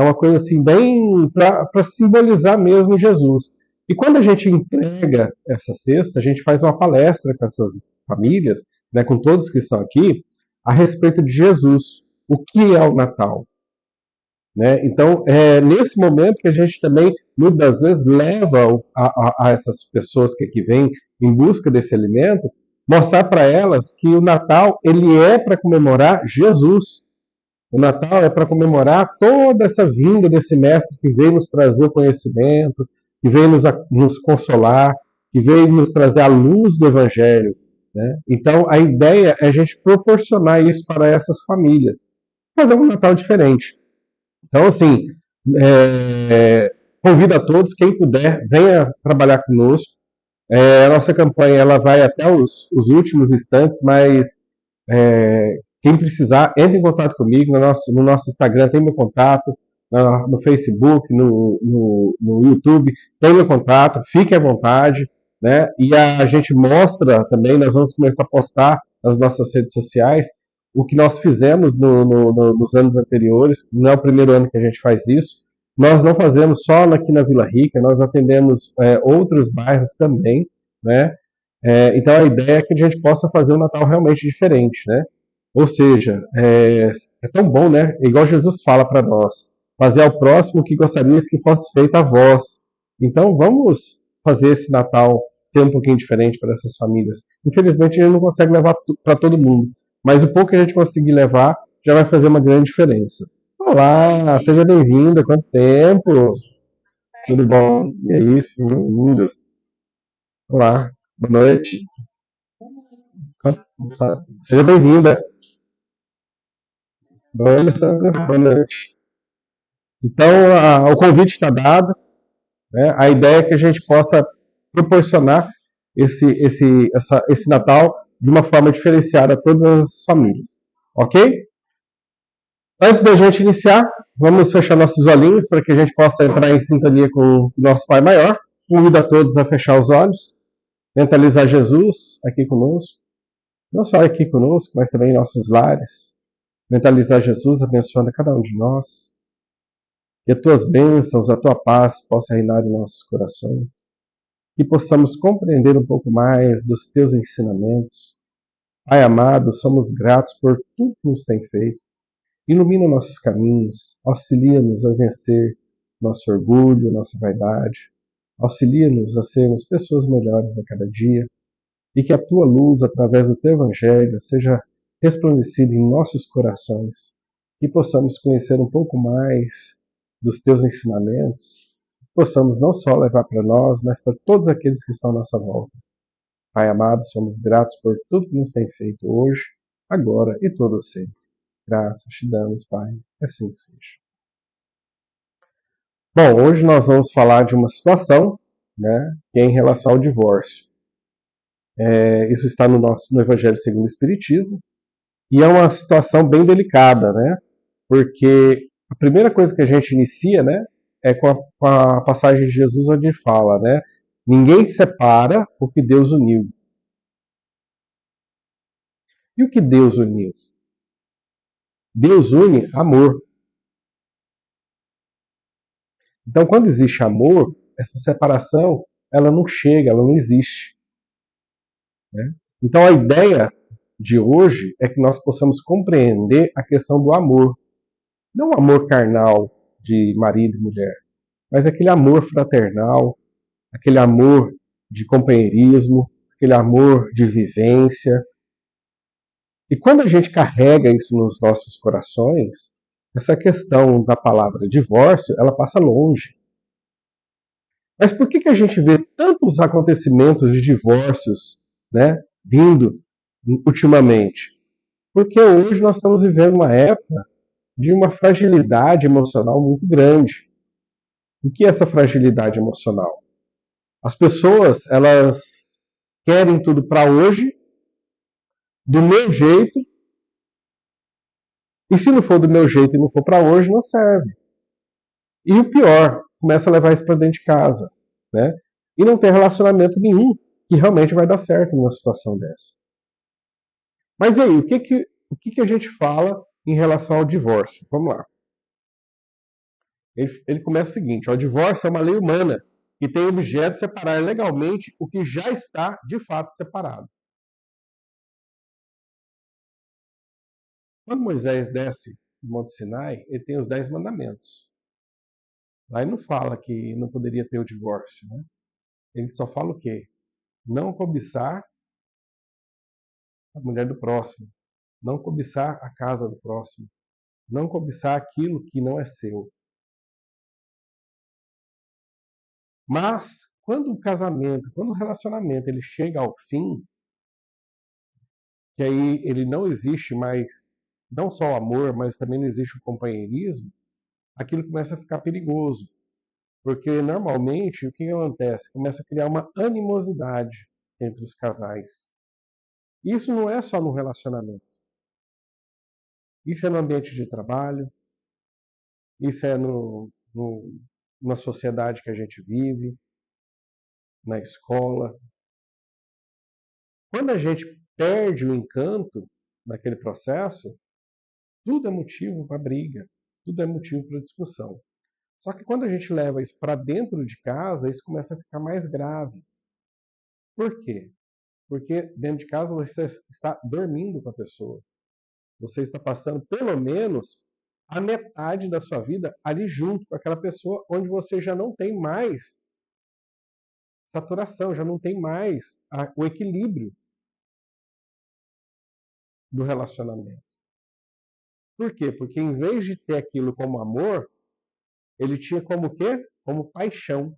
É uma coisa assim, bem para simbolizar mesmo Jesus. E quando a gente entrega essa cesta, a gente faz uma palestra com essas famílias, né, com todos que estão aqui, a respeito de Jesus. O que é o Natal? Né? Então, é nesse momento que a gente também, muitas vezes, leva a essas pessoas que aqui vêm em busca desse alimento, mostrar para elas que o Natal ele é para comemorar Jesus. O Natal é para comemorar toda essa vinda desse mestre que veio nos trazer o conhecimento, que veio nos consolar, que veio nos trazer a luz do Evangelho. Né? Então, a ideia é a gente proporcionar isso para essas famílias. Fazer um Natal diferente. Então, assim, convido a todos, quem puder, venha trabalhar conosco. A nossa campanha ela vai até os últimos instantes, mas quem precisar, entre em contato comigo. No nosso Instagram tem meu contato, no Facebook, no YouTube, tem meu contato, fique à vontade. Né? E a gente mostra também, nós vamos começar a postar nas nossas redes sociais o que nós fizemos nos anos anteriores. Não é o primeiro ano que a gente faz isso. Nós não fazemos só aqui na Vila Rica, nós atendemos outros bairros também. Né? Então a ideia é que a gente possa fazer um Natal realmente diferente. Né? Ou seja, é tão bom, né? Igual Jesus fala para nós, fazer ao próximo o que gostarias que fosse feito a vós. Então vamos fazer esse Natal ser um pouquinho diferente para essas famílias. Infelizmente a gente não consegue levar para todo mundo, mas o pouco que a gente conseguir levar já vai fazer uma grande diferença. Olá, seja bem-vinda, quanto tempo? Tudo bom? E aí, sim, lindos. Olá, boa noite. Seja bem-vinda. Boa noite. Então, o convite está dado. Né? A ideia é que a gente possa proporcionar esse Natal de uma forma diferenciada a todas as famílias. Ok? Antes da gente iniciar, vamos fechar nossos olhinhos para que a gente possa entrar em sintonia com o nosso Pai Maior. Convido a todos a fechar os olhos, mentalizar Jesus aqui conosco, não só aqui conosco, mas também em nossos lares. Mentalizar Jesus abençoando cada um de nós. Que as tuas bênçãos, a tua paz possa reinar em nossos corações. Que possamos compreender um pouco mais dos teus ensinamentos. Pai amado, somos gratos por tudo que nos tem feito. Ilumina nossos caminhos, auxilia-nos a vencer nosso orgulho, nossa vaidade. Auxilia-nos a sermos pessoas melhores a cada dia. E que a tua luz, através do teu evangelho, seja resplandecida em nossos corações. Que possamos conhecer um pouco mais dos teus ensinamentos, possamos não só levar para nós, mas para todos aqueles que estão à nossa volta. Pai amado, somos gratos por tudo que nos tem feito hoje, agora e todo sempre. Graças te damos, Pai, assim seja. Bom, hoje nós vamos falar de uma situação, né, que é em relação ao divórcio. Isso está no Evangelho segundo o Espiritismo, e é uma situação bem delicada, né, porque a primeira coisa que a gente inicia, né, é com a passagem de Jesus onde fala, né, ninguém separa o que Deus uniu. E o que Deus uniu? Deus une amor. Então, quando existe amor, essa separação, ela não chega, ela não existe. Né? Então, a ideia de hoje é que nós possamos compreender a questão do amor. Não o amor carnal de marido e mulher, mas aquele amor fraternal, aquele amor de companheirismo, aquele amor de vivência. E quando a gente carrega isso nos nossos corações, essa questão da palavra divórcio, ela passa longe. Mas por que a gente vê tantos acontecimentos de divórcios, né, vindo ultimamente? Porque hoje nós estamos vivendo uma época de uma fragilidade emocional muito grande. O que é essa fragilidade emocional? As pessoas, elas querem tudo para hoje, do meu jeito, e se não for do meu jeito e não for para hoje, não serve. E o pior, começa a levar isso para dentro de casa, né? E não tem relacionamento nenhum que realmente vai dar certo numa situação dessa. Mas e aí, o que a gente fala em relação ao divórcio? Vamos lá. Ele começa o seguinte: ó, o divórcio é uma lei humana que tem objeto de separar legalmente o que já está de fato separado. Quando Moisés desce do Monte Sinai, ele tem os 10 mandamentos. Lá ele não fala que não poderia ter o divórcio, né? Ele só fala o quê? Não cobiçar a mulher do próximo, não cobiçar a casa do próximo, não cobiçar aquilo que não é seu. Mas quando o casamento, quando o relacionamento ele chega ao fim, que aí ele não existe mais, não só o amor, mas também não existe o companheirismo, aquilo começa a ficar perigoso. Porque normalmente o que acontece? Começa a criar uma animosidade entre os casais. Isso não é só no relacionamento. Isso é no ambiente de trabalho, isso é na sociedade que a gente vive, na escola. Quando a gente perde o encanto daquele processo, tudo é motivo para briga, tudo é motivo para discussão. Só que quando a gente leva isso para dentro de casa, isso começa a ficar mais grave. Por quê? Porque dentro de casa você está dormindo com a pessoa. Você está passando pelo menos a metade da sua vida ali junto com aquela pessoa, onde você já não tem mais saturação, já não tem mais o equilíbrio do relacionamento. Por quê? Porque em vez de ter aquilo como amor, ele tinha como o quê? Como paixão.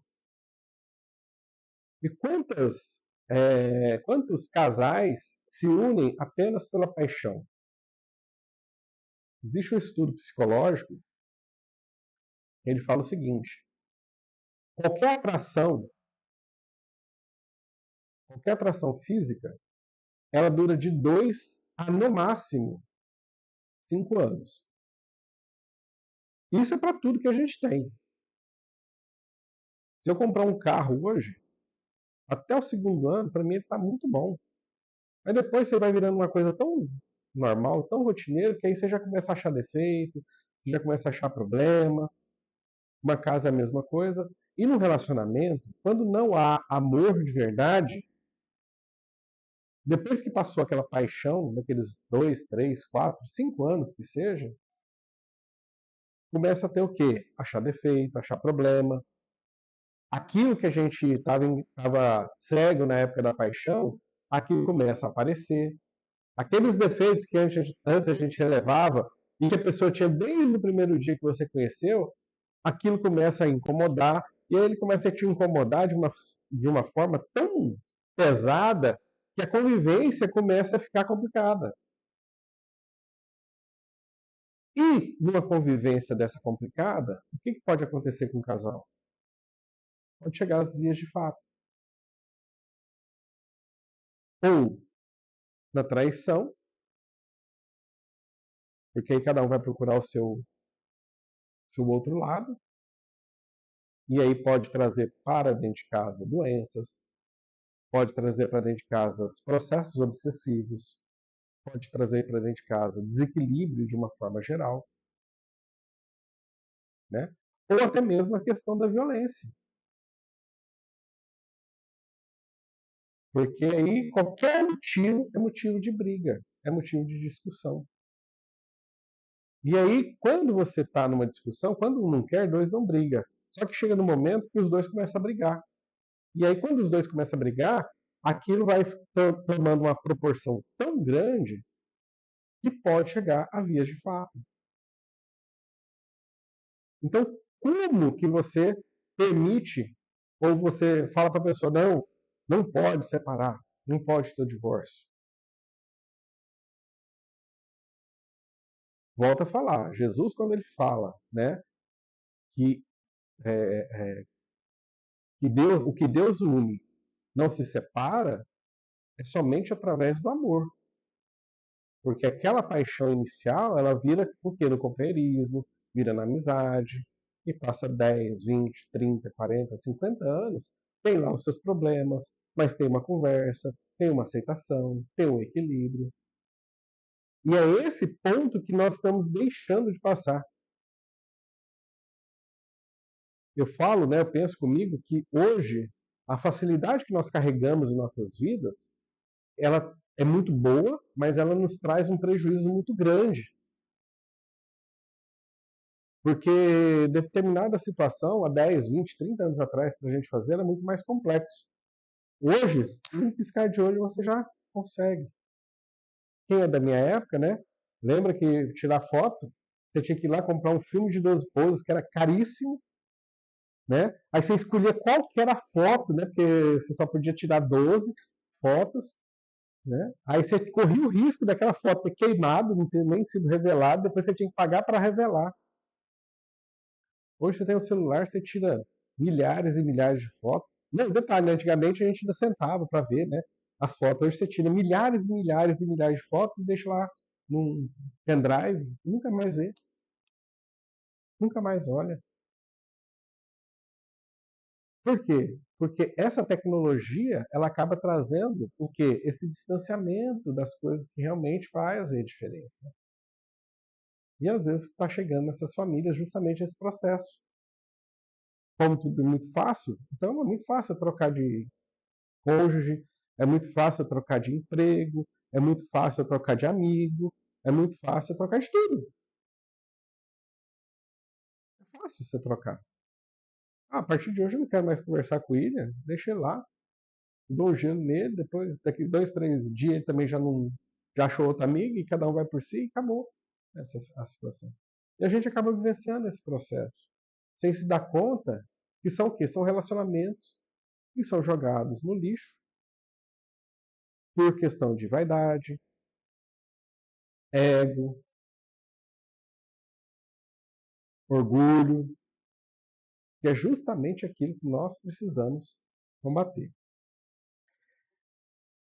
E quantos casais se unem apenas pela paixão? Existe um estudo psicológico que ele fala o seguinte: qualquer atração, qualquer atração física, ela dura de 2 a no máximo 5 anos. Isso é para tudo que a gente tem. Se eu comprar um carro hoje, até o segundo ano, para mim ele está muito bom. Mas depois você vai virando uma coisa tão normal, tão rotineira, que aí você já começa a achar defeito, você já começa a achar problema. Uma casa é a mesma coisa. E no relacionamento, quando não há amor de verdade, depois que passou aquela paixão, daqueles 2, 3, 4, 5 anos que seja, começa a ter o quê? Achar defeito, achar problema. Aquilo que a gente estava cego na época da paixão, aquilo começa a aparecer. Aqueles defeitos que antes a gente relevava e que a pessoa tinha desde o primeiro dia que você conheceu, aquilo começa a incomodar e aí ele começa a te incomodar de uma forma tão pesada que a convivência começa a ficar complicada. E numa convivência dessa complicada, o que pode acontecer com o casal? Pode chegar às vias de fato. Ou na traição, porque aí cada um vai procurar o seu outro lado, e aí pode trazer para dentro de casa doenças, pode trazer para dentro de casa processos obsessivos, pode trazer para dentro de casa desequilíbrio de uma forma geral, né? Ou até mesmo a questão da violência. Porque aí qualquer motivo é motivo de briga, é motivo de discussão. E aí, quando você está numa discussão, quando um não quer, dois não brigam. Só que chega no momento que os dois começam a brigar. E aí, quando os dois começam a brigar, aquilo vai tomando uma proporção tão grande que pode chegar a vias de fato. Então, como que você permite, ou você fala para a pessoa, não, não pode separar, não pode ter divórcio? Volta a falar, Jesus quando ele fala, né, que, o que Deus une não se separa, é somente através do amor. Porque aquela paixão inicial, ela vira o quê? No companheirismo, vira na amizade, e passa 10, 20, 30, 40, 50 anos, tem lá os seus problemas, mas tem uma conversa, tem uma aceitação, tem um equilíbrio. E é esse ponto que nós estamos deixando de passar. Eu falo, né, eu penso comigo que hoje a facilidade que nós carregamos em nossas vidas, ela é muito boa, mas ela nos traz um prejuízo muito grande. Porque determinada situação, há 10, 20, 30 anos atrás, para a gente fazer, era muito mais complexo. Hoje, em piscar de olho, você já consegue. Quem é da minha época, né? Lembra que tirar foto, você tinha que ir lá comprar um filme de 12 poses, que era caríssimo, né? Aí você escolhia qual que era a foto, né? Porque você só podia tirar 12 fotos, né? Aí você corria o risco daquela foto ter queimado, não ter nem sido revelada, depois você tinha que pagar para revelar. Hoje você tem o celular, você tira milhares e milhares de fotos. Não, detalhe, né? Antigamente a gente ainda sentava para ver, né? As fotos. Hoje você tira milhares e milhares e milhares de fotos e deixa lá num pendrive, nunca mais vê, nunca mais olha. Por quê? Porque essa tecnologia ela acaba trazendo o quê? Esse distanciamento das coisas que realmente fazem a diferença. E às vezes está chegando nessas famílias justamente esse processo. Como tudo é muito fácil, então é muito fácil trocar de cônjuge, é muito fácil trocar de emprego, é muito fácil trocar de amigo, é muito fácil trocar de tudo. É fácil você trocar. Ah, a partir de hoje eu não quero mais conversar com o William, deixa ele lá, dou um gelo nele, depois, daqui 2, 3 dias, ele também já não já achou outra amiga e cada um vai por si e acabou essa a situação. E a gente acaba vivenciando esse processo, sem se dar conta que são o quê? São relacionamentos que são jogados no lixo por questão de vaidade, ego, orgulho, que é justamente aquilo que nós precisamos combater.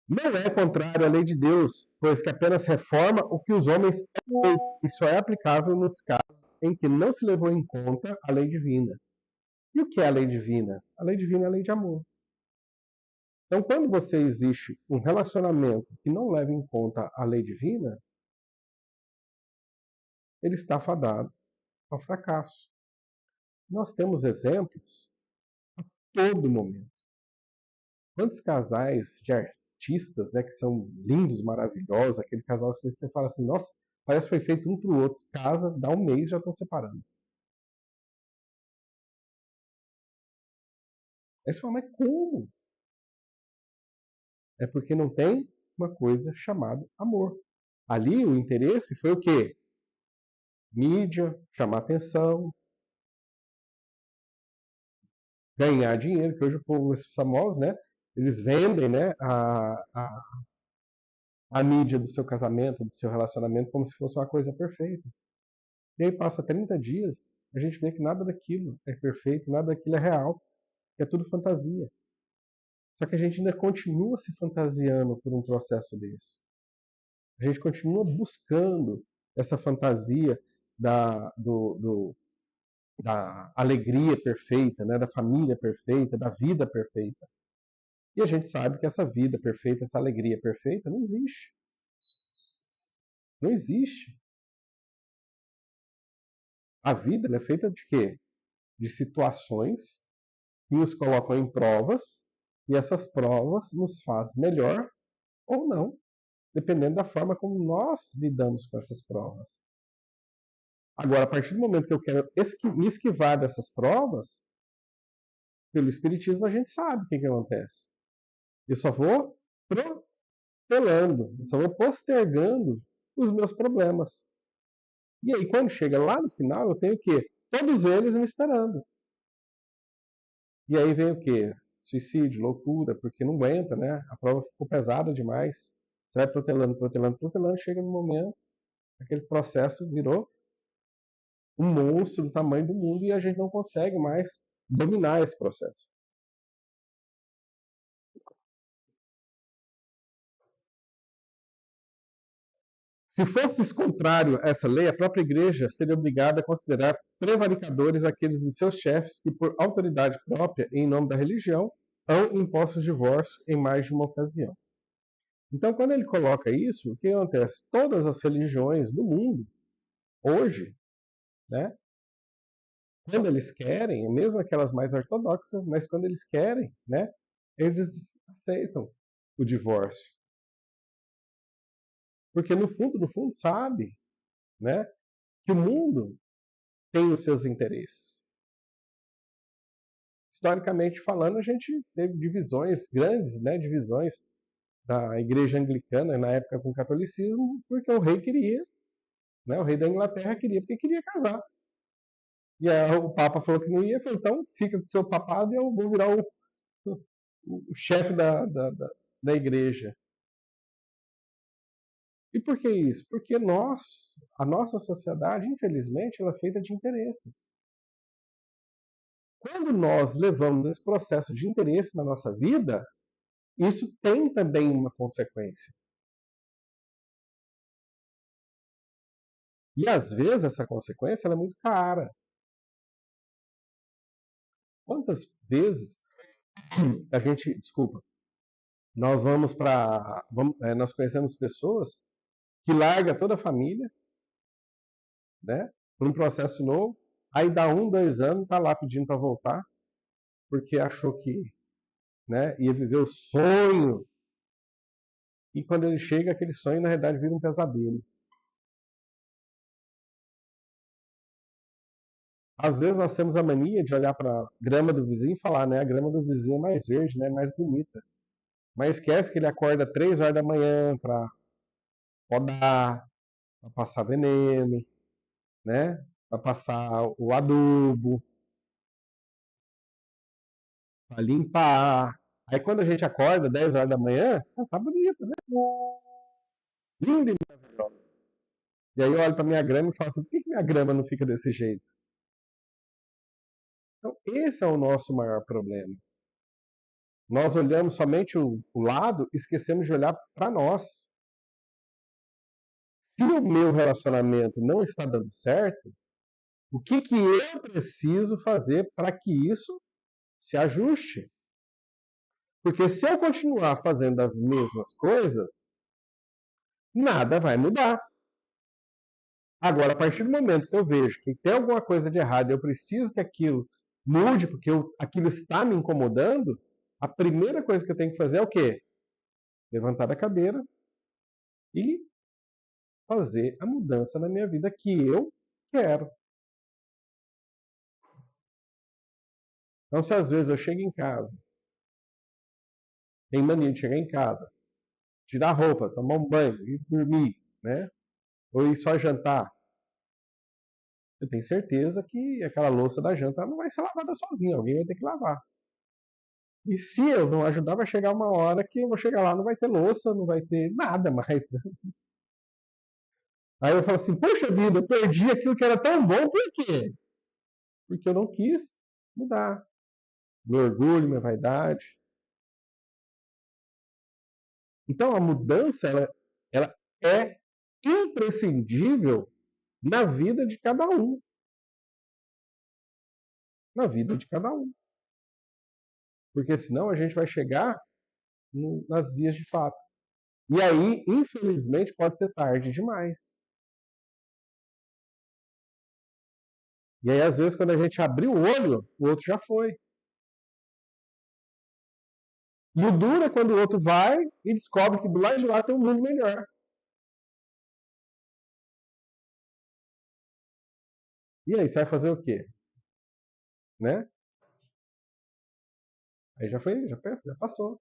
Não é contrário à lei de Deus, pois que apenas reforma o que os homens têm e só é aplicável nos casos em que não se levou em conta a lei divina. E o que é a lei divina? A lei divina é a lei de amor. Então, quando você existe um relacionamento que não leva em conta a lei divina, ele está fadado ao fracasso. Nós temos exemplos a todo momento. Quantos casais de artistas, né, que são lindos, maravilhosos, aquele casal assim, que você fala assim, nossa, parece que foi feito um para o outro. Casa, dá um mês, já estão separando. Aí você fala, mas como? É porque não tem uma coisa chamada amor. Ali o interesse foi o quê? Mídia, chamar atenção, ganhar dinheiro, que hoje o povo, esses famosos, né, eles vendem, né, a mídia do seu casamento, do seu relacionamento, como se fosse uma coisa perfeita. E aí passa 30 dias, a gente vê que nada daquilo é perfeito, nada daquilo é real, que é tudo fantasia. Só que a gente ainda continua se fantasiando por um processo desse. A gente continua buscando essa fantasia da alegria perfeita, né, da família perfeita, da vida perfeita. E a gente sabe que essa vida perfeita, essa alegria perfeita, não existe. Não existe. A vida é feita de quê? De situações que nos colocam em provas e essas provas nos fazem melhor ou não, dependendo da forma como nós lidamos com essas provas. Agora, a partir do momento que eu quero me esquivar dessas provas, pelo Espiritismo a gente sabe o que acontece. Eu só vou protelando, eu só vou postergando os meus problemas. E aí, quando chega lá no final, eu tenho o quê? Todos eles me esperando. E aí vem o quê? Suicídio, loucura, porque não aguenta, né? A prova ficou pesada demais. Você vai protelando, protelando, protelando, chega no momento, aquele processo virou um monstro do tamanho do mundo e a gente não consegue mais dominar esse processo. Se fosse contrário a essa lei, a própria igreja seria obrigada a considerar prevaricadores aqueles de seus chefes que, por autoridade própria e em nome da religião, hão impostos divórcio em mais de uma ocasião. Então, quando ele coloca isso, o que acontece? Todas as religiões do mundo, hoje, né, quando eles querem, mesmo aquelas mais ortodoxas, mas quando eles querem, né, eles aceitam o divórcio. Porque no fundo sabe, né, que o mundo tem os seus interesses. Historicamente falando, a gente teve divisões, grandes, né, divisões da igreja anglicana na época com o catolicismo, porque o rei queria, né, o rei da Inglaterra queria, porque queria casar. E aí, o Papa falou que não ia, falou, então fica com o seu papado e eu vou virar o chefe da igreja. E por que isso? Porque a nossa sociedade, infelizmente, ela é feita de interesses. Quando nós levamos esse processo de interesse na nossa vida, isso tem também uma consequência. E às vezes essa consequência ela é muito cara. Quantas vezes a gente, desculpa, nós vamos para, nós conhecemos pessoas que larga toda a família, né, para um processo novo, aí dá 1, 2 anos, tá lá pedindo para voltar, porque achou que, né, ia viver o sonho, e quando ele chega, aquele sonho na realidade vira um pesadelo. Às vezes nós temos a mania de olhar para a grama do vizinho e falar, né, a grama do vizinho é mais verde, né, mais bonita. Mas esquece que ele acorda 3 horas da manhã para podar, para passar veneno, né? Para passar o adubo, para limpar. Aí quando a gente acorda 10 horas da manhã, tá bonito, né? Lindo e maravilhoso. E aí eu olho para minha grama e falo assim, por que minha grama não fica desse jeito? Então esse é o nosso maior problema. Nós olhamos somente o lado, esquecemos de olhar para nós. Se o meu relacionamento não está dando certo, o que, que eu preciso fazer para que isso se ajuste? Porque se eu continuar fazendo as mesmas coisas, nada vai mudar. Agora, a partir do momento que eu vejo que tem alguma coisa de errado e eu preciso que aquilo mude, porque aquilo está me incomodando, a primeira coisa que eu tenho que fazer é o quê? Levantar a cadeira e fazer a mudança na minha vida que eu quero. Então, se às vezes eu chego em casa, tenho mania de chegar em casa, tirar a roupa, tomar um banho, ir dormir, né? Ou ir só jantar, eu tenho certeza que aquela louça da janta não vai ser lavada sozinha, alguém vai ter que lavar. E se eu não ajudar, vai chegar uma hora que eu vou chegar lá, não vai ter louça, não vai ter nada mais. Né? Aí eu falo assim, poxa vida, eu perdi aquilo que era tão bom, por quê? Porque eu não quis mudar. Meu orgulho, minha vaidade. Então a mudança, ela é imprescindível na vida de cada um. Na vida de cada um. Porque senão a gente vai chegar nas vias de fato. E aí, infelizmente, pode ser tarde demais. E aí, às vezes, quando a gente abrir o olho, o outro já foi. E o duro é quando o outro vai e descobre que do lado de lá tem um mundo melhor. E aí, você vai fazer o quê? Né? Aí já foi, já passou.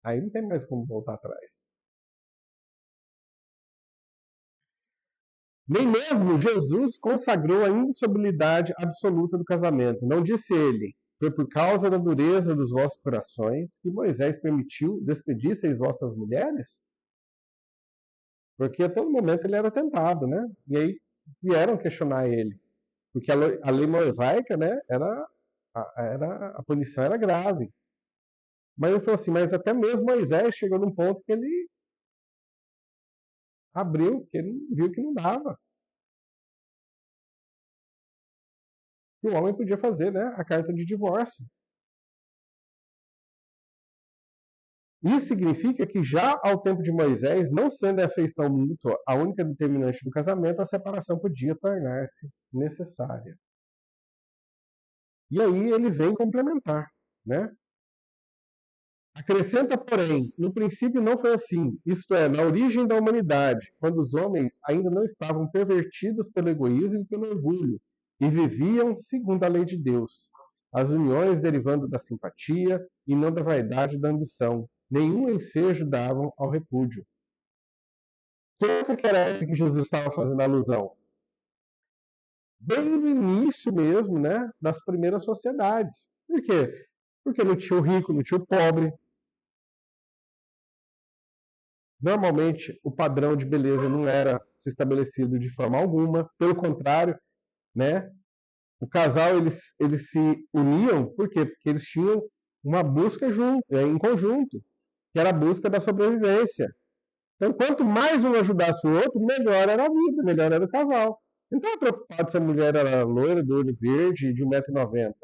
Aí não tem mais como voltar atrás. Nem mesmo Jesus consagrou a indissolubilidade absoluta do casamento. Não disse ele: foi por causa da dureza dos vossos corações que Moisés permitiu despedisseis vossas mulheres? Porque a todo momento ele era tentado, né? E aí vieram questionar ele. Porque a lei mosaica, né, a punição era grave. Mas ele falou assim, mas até mesmo Moisés chegou num ponto que ele abriu, que ele viu que não dava. Que o homem podia fazer, né, a carta de divórcio. Isso significa que já ao tempo de Moisés, não sendo a afeição mútua a única determinante do casamento, a separação podia tornar-se necessária. E aí ele vem complementar, né? Acrescenta, porém, no princípio não foi assim, isto é, na origem da humanidade, quando os homens ainda não estavam pervertidos pelo egoísmo e pelo orgulho, e viviam segundo a lei de Deus, as uniões derivando da simpatia e não da vaidade e da ambição, nenhum ensejo davam ao repúdio. Que época que era essa que Jesus estava fazendo alusão? Bem no início mesmo, né, das primeiras sociedades. Por quê? Porque não tinha o rico, não tinha o pobre. Normalmente, o padrão de beleza não era se estabelecido de forma alguma. Pelo contrário, né, o casal eles se uniam, por quê? Porque eles tinham uma busca em conjunto, que era a busca da sobrevivência. Então, quanto mais um ajudasse o outro, melhor era a vida, melhor era o casal. Ele não estava preocupado se a mulher era loira, do olho verde, de 1,90 m. Ele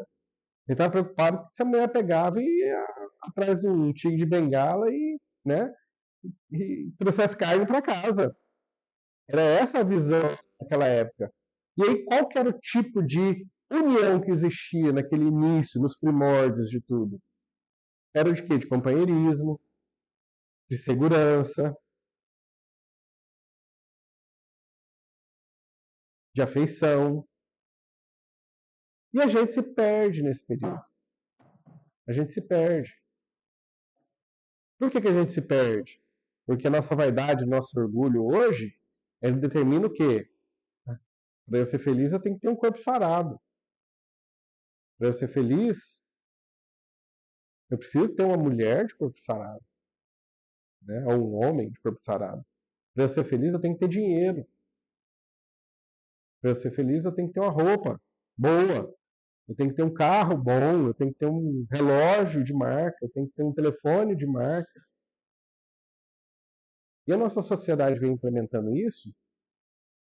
estava preocupado se a mulher pegava e ia atrás de um tigre de bengala né, e trouxesse carne para casa. Era essa a visão naquela época. E aí, qual que era o tipo de união que existia naquele início, nos primórdios de tudo? Era de quê? De companheirismo, de segurança, de afeição. E a gente se perde nesse período. A gente se perde. Por que a gente se perde? Porque a nossa vaidade, nosso orgulho hoje, ele determina o quê? Para eu ser feliz, eu tenho que ter um corpo sarado. Para eu ser feliz, eu preciso ter uma mulher de corpo sarado, né? Ou um homem de corpo sarado. Para eu ser feliz, eu tenho que ter dinheiro. Para eu ser feliz, eu tenho que ter uma roupa boa. Eu tenho que ter um carro bom. Eu tenho que ter um relógio de marca. Eu tenho que ter um telefone de marca. E a nossa sociedade vem implementando isso.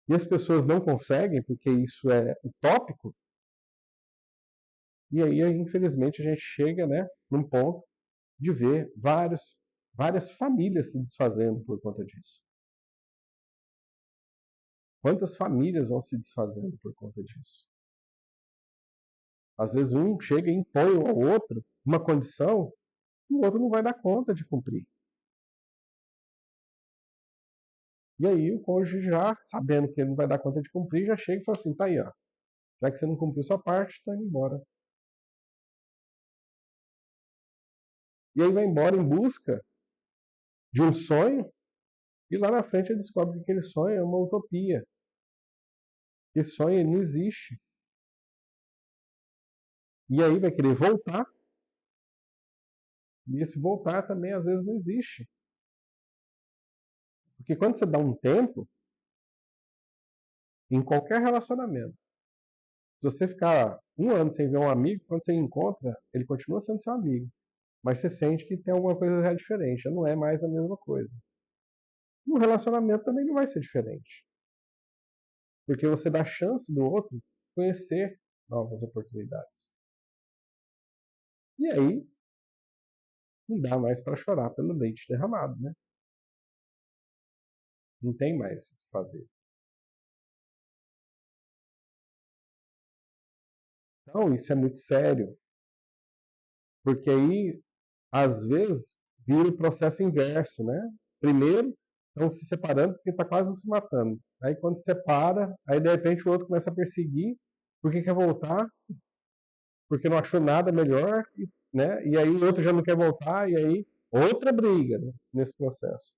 E as pessoas não conseguem, porque isso é utópico. E aí, infelizmente, a gente chega, né, num ponto de ver várias famílias se desfazendo por conta disso. Quantas famílias vão se desfazendo por conta disso? Às vezes um chega e impõe ao outro uma condição que o outro não vai dar conta de cumprir. E aí o cônjuge já, sabendo que ele não vai dar conta de cumprir, já chega e fala assim, tá aí, ó, já que você não cumpriu sua parte, tá indo embora. E aí vai embora em busca de um sonho, e lá na frente ele descobre que aquele sonho é uma utopia. Esse sonho não existe. E aí vai querer voltar, e esse voltar também às vezes não existe. Porque quando você dá um tempo, em qualquer relacionamento, se você ficar um ano sem ver um amigo, quando você encontra, ele continua sendo seu amigo. Mas você sente que tem alguma coisa já diferente, já não é mais a mesma coisa. No relacionamento também não vai ser diferente. Porque você dá chance do outro conhecer novas oportunidades. E aí, não dá mais para chorar pelo leite derramado, né? Não tem mais o que fazer. Então, isso é muito sério, porque aí, às vezes, vira o processo inverso, né? Primeiro, estão se separando porque está quase se matando. Aí, quando se separa, aí de repente o outro começa a perseguir, porque quer voltar, porque não achou nada melhor, né? E aí o outro já não quer voltar, e aí outra briga, né, nesse processo.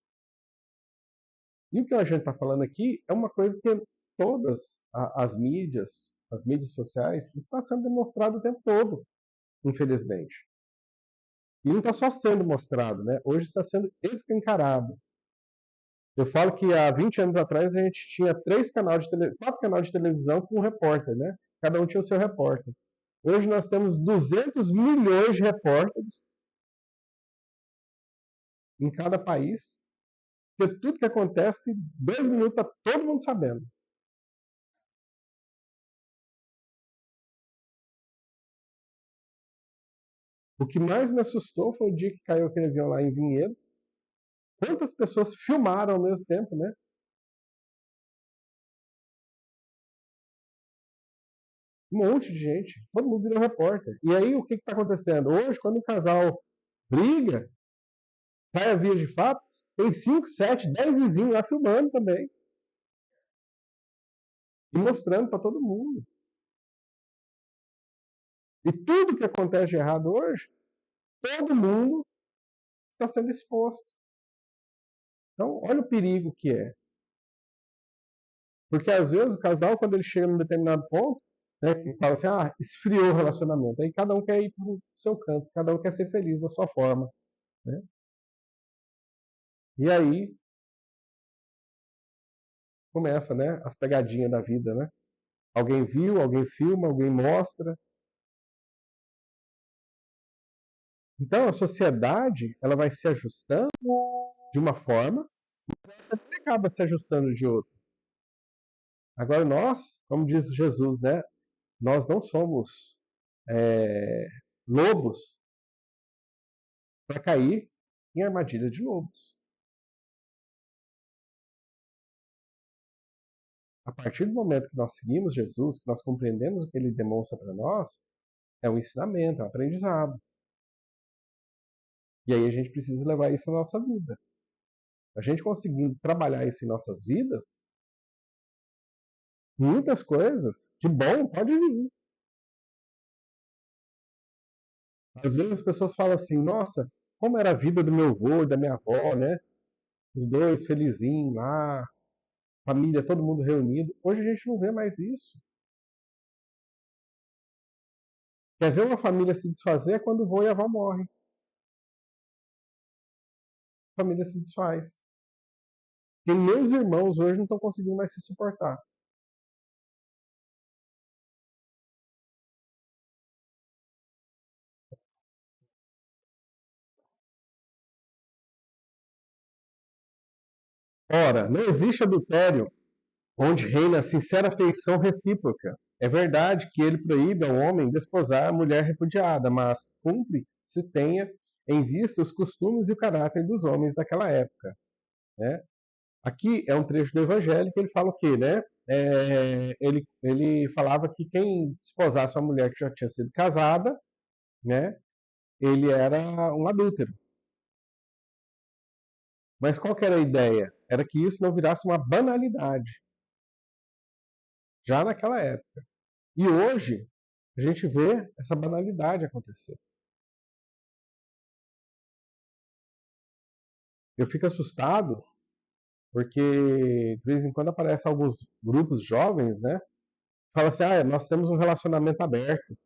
E o que a gente está falando aqui é uma coisa que todas as mídias sociais, está sendo demonstrado o tempo todo, infelizmente. E não está só sendo mostrado, né? Hoje está sendo escancarado. Eu falo que há 20 anos atrás a gente tinha 4 canais de televisão com um repórter, né? Cada um tinha o seu repórter. Hoje nós temos 200 milhões de repórteres em cada país, porque tudo que acontece, 2 minutos está todo mundo sabendo. O que mais me assustou foi o dia que caiu aquele avião lá em Vinhedo. Quantas pessoas filmaram ao mesmo tempo, né? Um monte de gente. Todo mundo virou repórter. E aí, o que está acontecendo? Hoje, quando o casal briga, sai a via de fato, tem 5, 7, 10 vizinhos lá filmando também. E mostrando para todo mundo. E tudo que acontece de errado hoje, todo mundo está sendo exposto. Então, olha o perigo que é. Porque às vezes o casal, quando ele chega num determinado ponto, né, fala assim, esfriou o relacionamento. Aí cada um quer ir para o seu canto, cada um quer ser feliz da sua forma. Né? E aí começa, né, as pegadinhas da vida, né? Alguém viu, alguém filma, alguém mostra. Então a sociedade ela vai se ajustando de uma forma e acaba se ajustando de outra. Agora nós, como diz Jesus, né, nós não somos é, lobos para cair em armadilha de lobos. A partir do momento que nós seguimos Jesus, que nós compreendemos o que ele demonstra para nós, é um ensinamento, é um aprendizado. E aí a gente precisa levar isso na nossa vida. A gente conseguindo trabalhar isso em nossas vidas, muitas coisas de bom pode vir. Às vezes as pessoas falam assim, nossa, como era a vida do meu avô e da minha avó, né? Os dois felizinhos lá, família, todo mundo reunido. Hoje a gente não vê mais isso. Quer ver uma família se desfazer é quando o vô e a avó morrem. A família se desfaz. Porque meus irmãos hoje não estão conseguindo mais se suportar. Ora, não existe adultério onde reina sincera afeição recíproca. É verdade que ele proíbe ao homem desposar a mulher repudiada, mas cumpre se tenha em vista os costumes e o caráter dos homens daquela época. Né? Aqui é um trecho do Evangelho que ele fala o quê, né? Ele falava que quem desposasse uma mulher que já tinha sido casada, né? Ele era um adúltero. Mas qual que era a ideia? Era que isso não virasse uma banalidade, já naquela época. E hoje, a gente vê essa banalidade acontecer. Eu fico assustado porque de vez em quando aparecem alguns grupos jovens, né? Fala assim, nós temos um relacionamento aberto.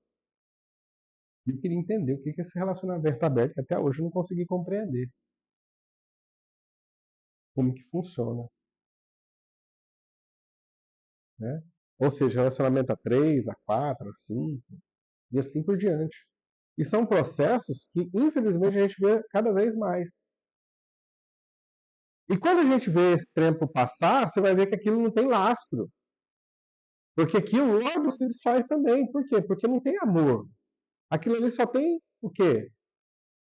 E eu queria entender o que é esse relacionamento aberto, que até hoje eu não consegui compreender como que funciona, né? Ou seja, relacionamento a 3, a 4, a 5, e assim por diante. E são processos que, infelizmente, a gente vê cada vez mais. E quando a gente vê esse tempo passar, você vai ver que aquilo não tem lastro. Porque aquilo logo se desfaz também. Por quê? Porque não tem amor. Aquilo ali só tem o quê?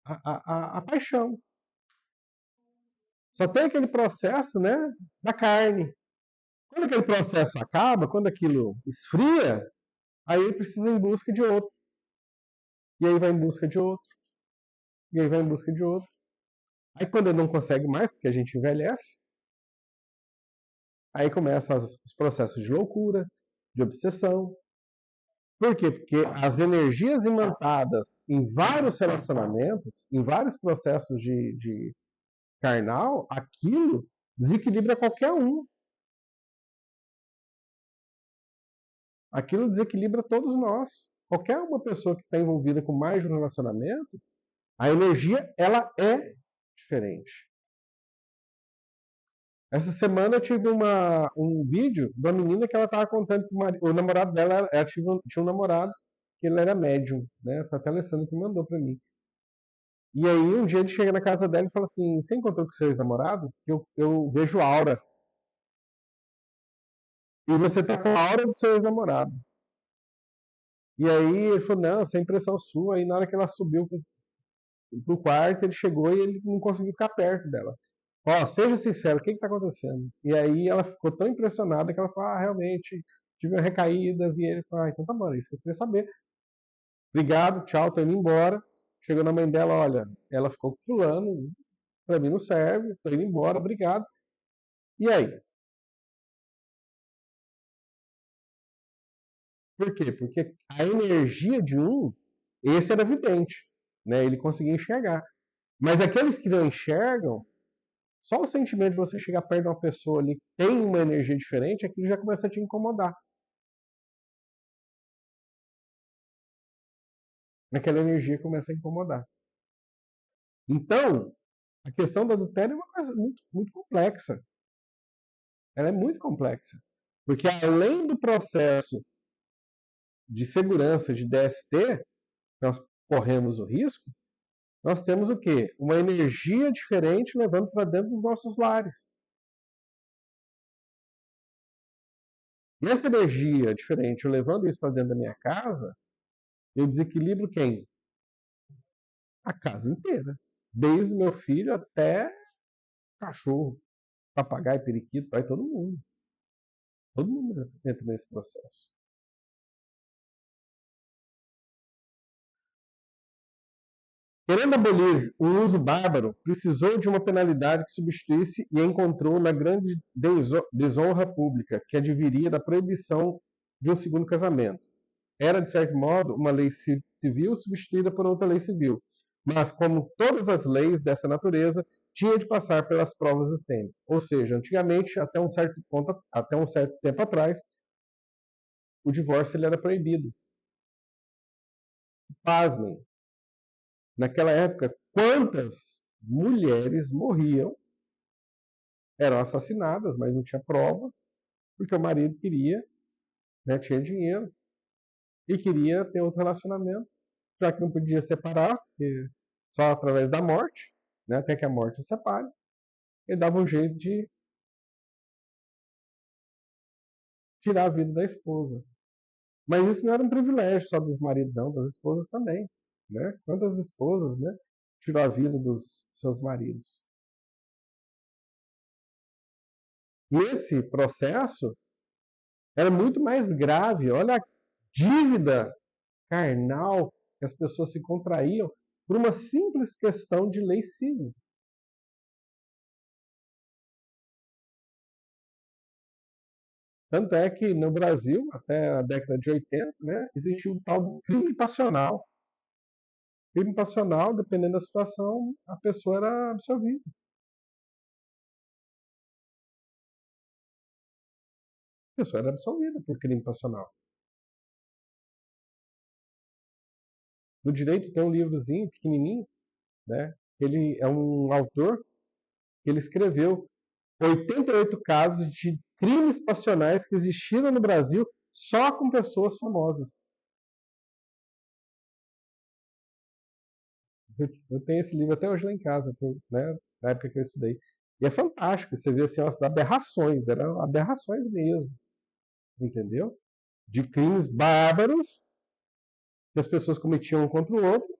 A paixão. Só tem aquele processo, né, da carne. Quando aquele processo acaba, quando aquilo esfria, aí ele precisa ir em busca de outro. E aí vai em busca de outro. E aí vai em busca de outro. Aí quando ele não consegue mais, porque a gente envelhece, aí começam os processos de loucura, de obsessão. Por quê? Porque as energias imantadas em vários relacionamentos, em vários processos de carnal, aquilo desequilibra qualquer um. Aquilo desequilibra todos nós. Qualquer uma pessoa que está envolvida com mais de um relacionamento, a energia ela é diferente. Essa semana eu tive um vídeo de uma menina que ela estava contando que o namorado dela ela tinha um namorado que ele era médium, né? Foi até a Alessandra que mandou para mim. E aí um dia ele chega na casa dela e fala assim, você encontrou com seu ex-namorado? Eu vejo aura. E você tá com a aura do seu ex-namorado. E aí ele falou, não, essa é impressão sua. Aí na hora que ela subiu pro quarto, ele chegou e ele não conseguiu ficar perto dela. Ó, seja sincero, o que está acontecendo? E aí ela ficou tão impressionada que ela falou, realmente, tive uma recaída, vi ele e falei, então tá bom, é isso que eu queria saber. Obrigado, tchau, tô indo embora. Chegou na mãe dela, olha, ela ficou com fulano, pra mim não serve, tô indo embora, obrigado. E aí? Por quê? Porque a energia de um, esse era evidente, né? Ele conseguia enxergar. Mas aqueles que não enxergam, só o sentimento de você chegar perto de uma pessoa ali que tem uma energia diferente, aquilo já começa a te incomodar. Aquela energia começa a incomodar. Então, a questão do adultério é uma coisa muito, muito complexa. Ela é muito complexa. Porque além do processo de segurança de DST, nós corremos o risco, nós temos o quê? Uma energia diferente levando para dentro dos nossos lares. E essa energia diferente, eu levando isso para dentro da minha casa, eu desequilibro quem? A casa inteira. Desde o meu filho até cachorro, papagaio, periquito, vai todo mundo. Todo mundo entra nesse processo. Querendo abolir o uso bárbaro, precisou de uma penalidade que substituísse e encontrou na grande desonra pública, que adviria da proibição de um segundo casamento. Era, de certo modo, uma lei civil substituída por outra lei civil, mas, como todas as leis dessa natureza, tinha de passar pelas provas do STEM. Ou seja, antigamente, até um certo tempo atrás, o divórcio ele era proibido. Pasmem, naquela época, quantas mulheres morriam, eram assassinadas, mas não tinha prova, porque o marido queria, né, tinha dinheiro e queria ter outro relacionamento, já que não podia separar, porque só através da morte, né, até que a morte os separe, ele dava um jeito de tirar a vida da esposa. Mas isso não era um privilégio só dos maridos, não, das esposas também. Né? Quantas esposas, né, tirou a vida dos seus maridos? E esse processo era muito mais grave. Olha a dívida carnal que as pessoas se contraíam por uma simples questão de lei civil. Tanto é que no Brasil, até a década de 80, né, existiu o tal do crime passional. Crime passional, dependendo da situação, a pessoa era absolvida. A pessoa era absolvida por crime passional. No direito tem um livrozinho pequenininho, né? Ele é um autor que ele escreveu 88 casos de crimes passionais que existiram no Brasil só com pessoas famosas. Eu tenho esse livro até hoje lá em casa, né, na época que eu estudei. E é fantástico, você vê assim, as aberrações, eram aberrações mesmo, entendeu? De crimes bárbaros que as pessoas cometiam um contra o outro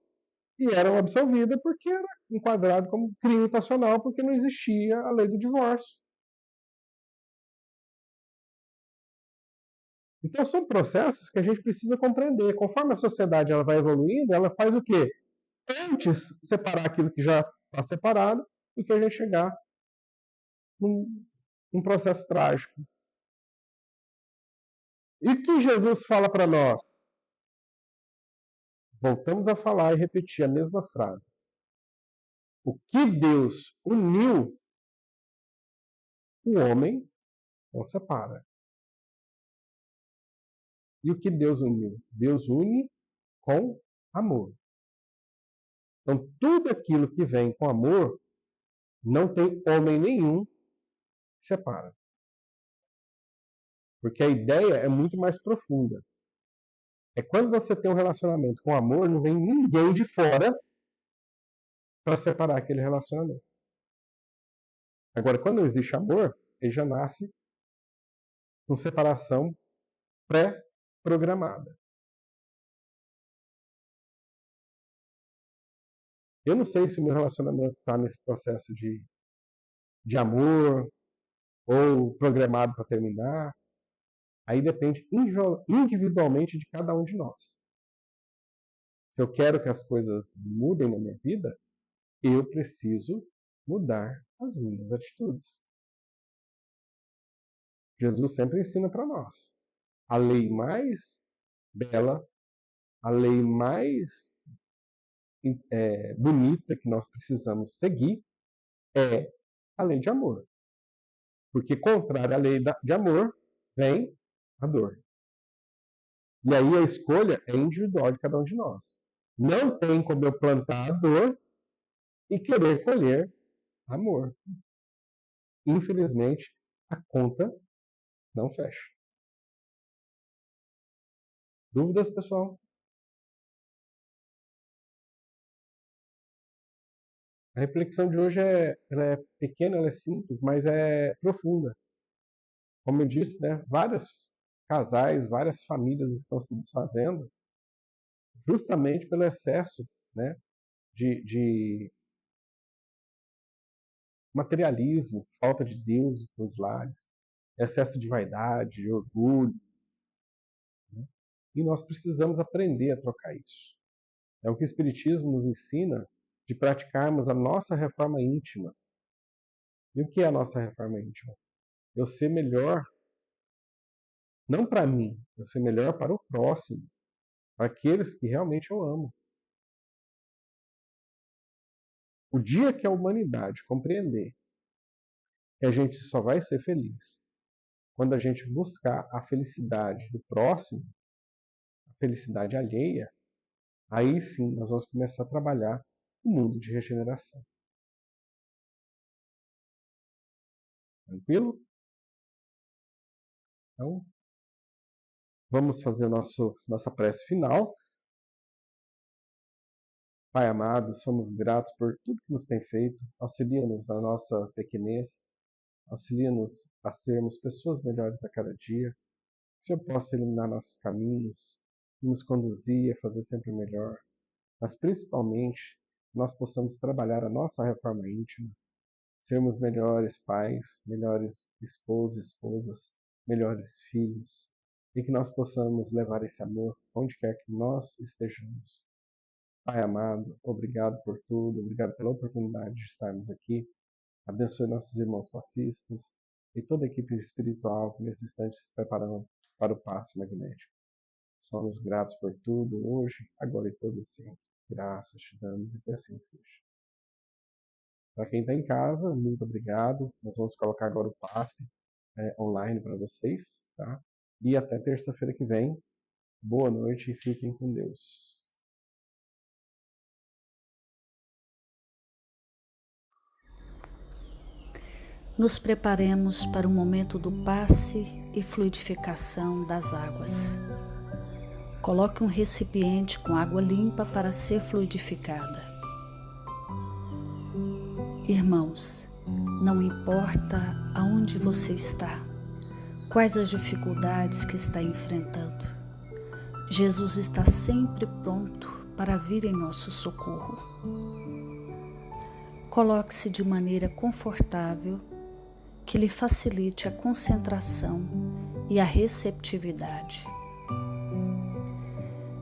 e eram absolvidas porque era enquadrado como crime passional porque não existia a lei do divórcio. Então são processos que a gente precisa compreender. Conforme a sociedade ela vai evoluindo, ela faz o quê? Antes separar aquilo que já está separado do que a gente chegar num processo trágico. E o que Jesus fala para nós? Voltamos a falar e repetir a mesma frase. O que Deus uniu, o homem não separa. E o que Deus uniu? Deus une com amor. Então, tudo aquilo que vem com amor, não tem homem nenhum que separa. Porque a ideia é muito mais profunda. É quando você tem um relacionamento com amor, não vem ninguém de fora para separar aquele relacionamento. Agora, quando não existe amor, ele já nasce com separação pré-programada. Eu não sei se o meu relacionamento está nesse processo de amor ou programado para terminar. Aí depende individualmente de cada um de nós. Se eu quero que as coisas mudem na minha vida, eu preciso mudar as minhas atitudes. Jesus sempre ensina para nós. A lei mais bela, a lei mais bonita que nós precisamos seguir é a lei de amor. Porque contrário à lei de amor, vem a dor. E aí a escolha é individual de cada um de nós. Não tem como eu plantar a dor e querer colher amor. Infelizmente, a conta não fecha. Dúvidas, pessoal? A reflexão de hoje ela é pequena, ela é simples, mas é profunda. Como eu disse, né, vários casais, várias famílias estão se desfazendo justamente pelo excesso, né, de materialismo, falta de Deus nos lares, excesso de vaidade, de orgulho. Né? E nós precisamos aprender a trocar isso. É o que o Espiritismo nos ensina de praticarmos a nossa reforma íntima. E o que é a nossa reforma íntima? Eu ser melhor, não para mim, eu ser melhor para o próximo, para aqueles que realmente eu amo. O dia que a humanidade compreender que a gente só vai ser feliz quando a gente buscar a felicidade do próximo, a felicidade alheia, aí sim nós vamos começar a trabalhar o mundo de regeneração. Tranquilo? Então, vamos fazer nossa prece final. Pai amado, somos gratos por tudo que nos tem feito. Auxilia-nos na nossa pequenez. Auxilia-nos a sermos pessoas melhores a cada dia. Que o Senhor possa iluminar nossos caminhos e nos conduzir a fazer sempre melhor. Mas principalmente, nós possamos trabalhar a nossa reforma íntima. Sermos melhores pais, melhores esposos, esposas, melhores filhos. E que nós possamos levar esse amor onde quer que nós estejamos. Pai amado, obrigado por tudo, obrigado pela oportunidade de estarmos aqui. Abençoe nossos irmãos passistas e toda a equipe espiritual que nesse instante se preparando para o passe magnético. Somos gratos por tudo, hoje, agora e todo sempre. Graças te damos e que assim seja. Para quem está em casa, muito obrigado. Nós vamos colocar agora o passe online para vocês, tá? E até terça-feira que vem. Boa noite e fiquem com Deus. Nos preparemos para o momento do passe e fluidificação das águas. Coloque um recipiente com água limpa para ser fluidificada. Irmãos, não importa aonde você está, quais as dificuldades que está enfrentando, Jesus está sempre pronto para vir em nosso socorro. Coloque-se de maneira confortável, que lhe facilite a concentração e a receptividade.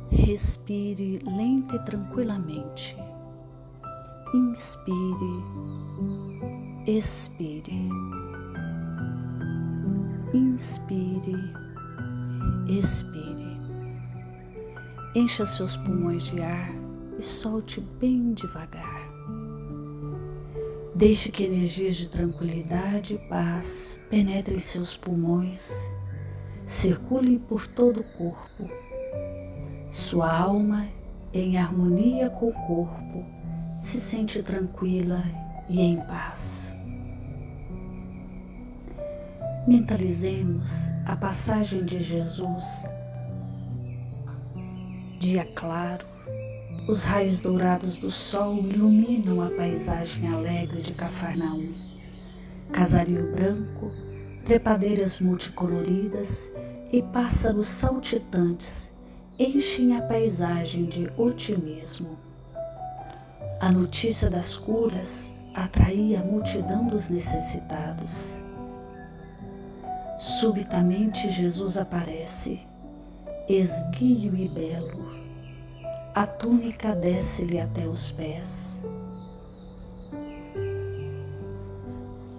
Respire lenta e tranquilamente. Inspire, expire. Inspire, expire. Encha seus pulmões de ar e solte bem devagar. Deixe que energias de tranquilidade e paz penetrem seus pulmões, circulem por todo o corpo. Sua alma, em harmonia com o corpo, se sente tranquila e em paz. Mentalizemos a passagem de Jesus. Dia claro, os raios dourados do sol iluminam a paisagem alegre de Cafarnaum. Casario branco, trepadeiras multicoloridas e pássaros saltitantes enchem a paisagem de otimismo. A notícia das curas atraía a multidão dos necessitados. Subitamente Jesus aparece, esguio e belo. A túnica desce-lhe até os pés.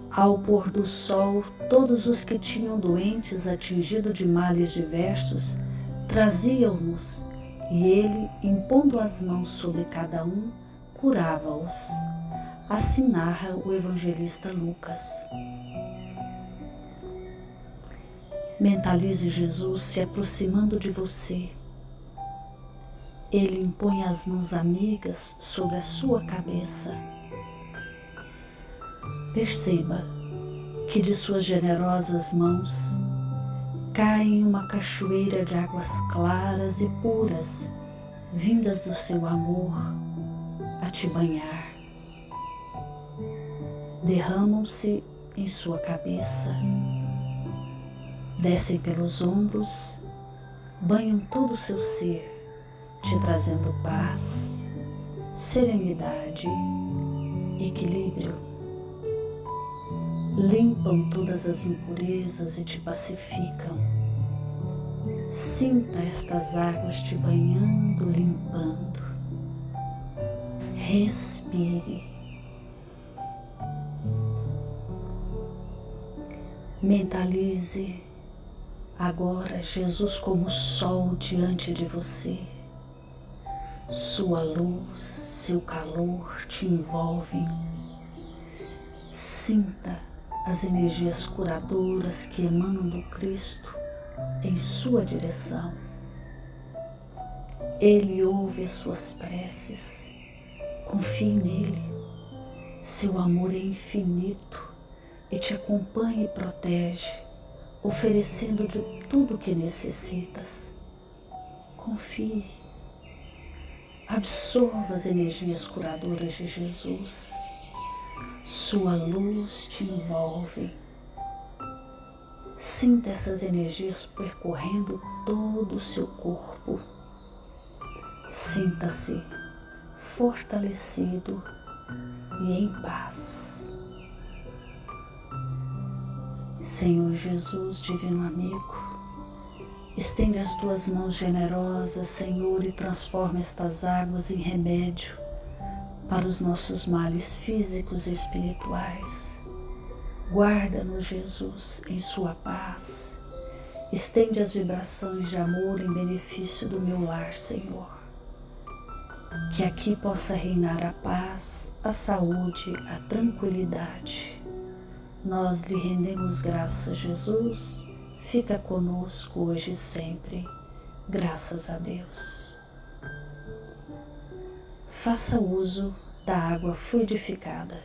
Ao pôr do sol, todos os que tinham doentes atingido de males diversos traziam-nos, e ele, impondo as mãos sobre cada um, curava-os. Assim narra o evangelista Lucas. Mentalize Jesus se aproximando de você. Ele impõe as mãos amigas sobre a sua cabeça. Perceba que de suas generosas mãos cai uma cachoeira de águas claras e puras, vindas do seu amor a te banhar. Derramam-se em sua cabeça, descem pelos ombros, banham todo o seu ser, te trazendo paz, serenidade, equilíbrio. Limpam todas as impurezas e te pacificam. Sinta estas águas te banhando, limpando. Respire. Mentalize agora Jesus como sol diante de você. Sua luz, seu calor te envolvem. Sinta as energias curadoras que emanam do Cristo em sua direção. Ele ouve as suas preces. Confie nele. Seu amor é infinito e te acompanha e protege, oferecendo de tudo o que necessitas. Confie. Absorva as energias curadoras de Jesus. Sua luz te envolve. Sinta essas energias percorrendo todo o seu corpo. Sinta-se fortalecido e em paz. Senhor Jesus, divino amigo, estende as tuas mãos generosas, Senhor, e transforma estas águas em remédio para os nossos males físicos e espirituais. Guarda-nos, Jesus, em sua paz. Estende as vibrações de amor em benefício do meu lar, Senhor. Que aqui possa reinar a paz, a saúde, a tranquilidade. Nós lhe rendemos graças, Jesus. Fica conosco hoje e sempre. Graças a Deus. Faça uso da água fluidificada.